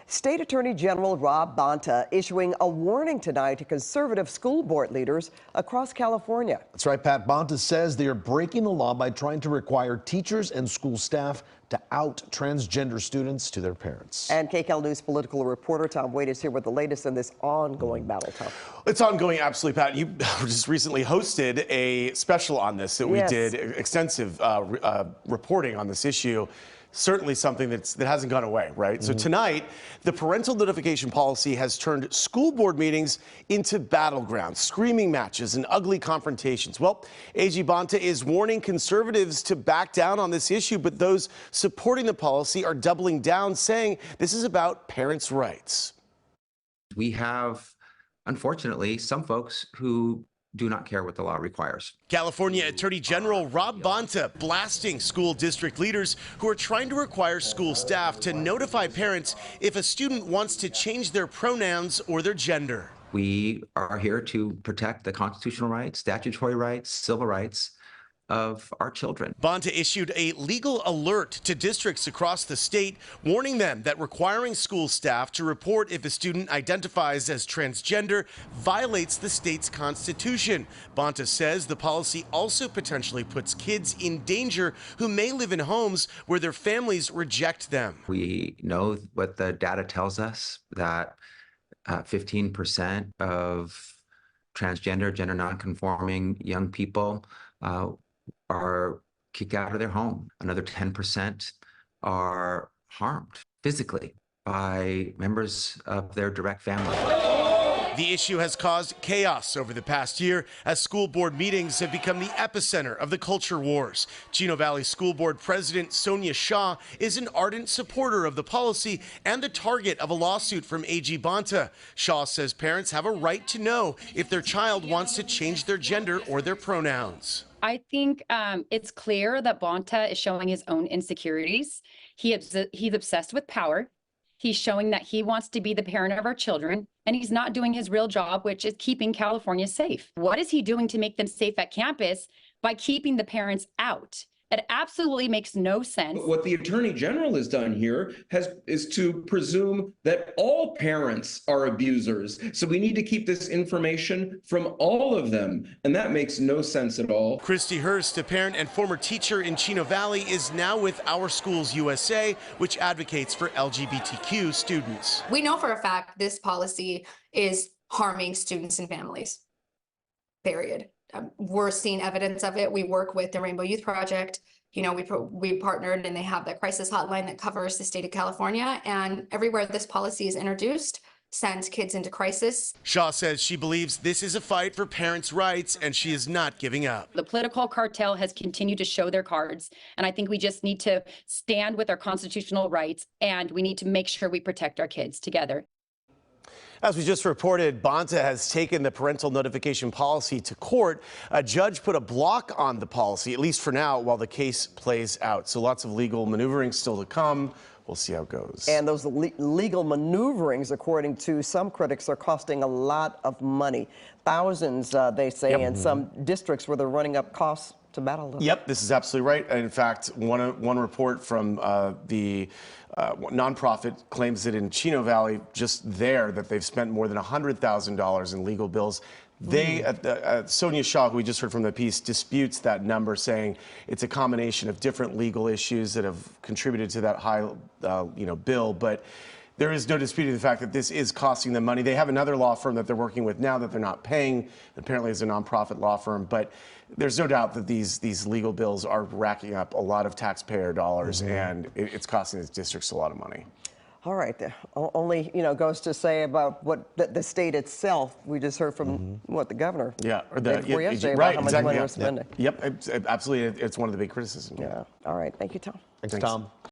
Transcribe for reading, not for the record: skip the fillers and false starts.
State Attorney General Bonta issuing a warning tonight to conservative school board leaders across California. That's right, Pat. Bonta says they are breaking the law by trying to require teachers and school staff to out transgender students to their parents. And KCAL News political reporter Tom Wade is here with the latest in this ongoing battle, Tom. It's ongoing, absolutely, Pat. You just recently hosted a special on this that we did extensive reporting on this issue. Certainly something that hasn't gone away, right? So tonight, the parental notification policy has turned school board meetings into battlegrounds, screaming matches and ugly confrontations. Well, AG Bonta is warning conservatives to back down on this issue, but those supporting the policy are doubling down, saying this is about parents' rights. We have, unfortunately, some folks who do not care what the law requires. California Attorney General Bonta blasting school district leaders who are trying to require school staff to notify parents if a student wants to change their pronouns or their gender. We are here to protect the constitutional rights, statutory rights, civil rights of our children. Bonta issued a legal alert to districts across the state, warning them that requiring school staff to report if a student identifies as transgender violates the state's constitution. Bonta says the policy also potentially puts kids in danger who may live in homes where their families reject them. We know what the data tells us, that 15% of transgender, gender nonconforming young people are kicked out of their home. Another 10% are harmed physically by members of their direct family. The issue has caused chaos over the past year as school board meetings have become the epicenter of the culture wars. Chino Valley School Board President Sonia Shaw is an ardent supporter of the policy and the target of a lawsuit from AG Bonta. Shaw says parents have a right to know if their child wants to change their gender or their pronouns. I think it's clear that Bonta is showing his own insecurities. He's obsessed with power. He's showing that he wants to be the parent of our children, and he's not doing his real job, which is keeping California safe. What is he doing to make them safe at campus by keeping the parents out? It absolutely makes no sense. What the Attorney General has done here is to presume that all parents are abusers. So we need to keep this information from all of them. And that makes no sense at all. Christy Hurst, a parent and former teacher in Chino Valley, is now with Our Schools USA, which advocates for LGBTQ students. We know for a fact this policy is harming students and families, period. We're seeing evidence of it. We work with the Rainbow Youth Project. You know, we partnered, and they have the crisis hotline that covers the state of California. And everywhere this policy is introduced, sends kids into crisis. Shaw says she believes this is a fight for parents' rights, and she is not giving up. The political cartel has continued to show their cards, and I think we just need to stand with our constitutional rights, and we need to make sure we protect our kids together. As we just reported, Bonta has taken the parental notification policy to court. A judge put a block on the policy, at least for now, while the case plays out. So lots of legal maneuvering still to come. We'll see how it goes. And those legal maneuverings, according to some critics, are costing a lot of money. Thousands, they say, in some districts where they're running up costs to battle them. Yep, this is absolutely right. In fact, one report from the nonprofit claims that in Chino Valley, just there, that they've spent more than $100,000 in legal bills. Sonia Shaw, who we just heard from the piece, disputes that number, saying it's a combination of different legal issues that have contributed to that high, bill. But there is no disputing the fact that this is costing them money. They have another law firm that they're working with now that they're not paying. Apparently, it's a nonprofit law firm. But there's no doubt that these legal bills are racking up a lot of taxpayer dollars, and it's costing these districts a lot of money. All right. Only, goes to say about what the state itself. We just heard from the governor. Yeah, or yesterday right, about how much exactly, money we're spending. Yep, absolutely. It's one of the big criticisms. Yeah. All right. Thank you, Tom. Thanks, Tom.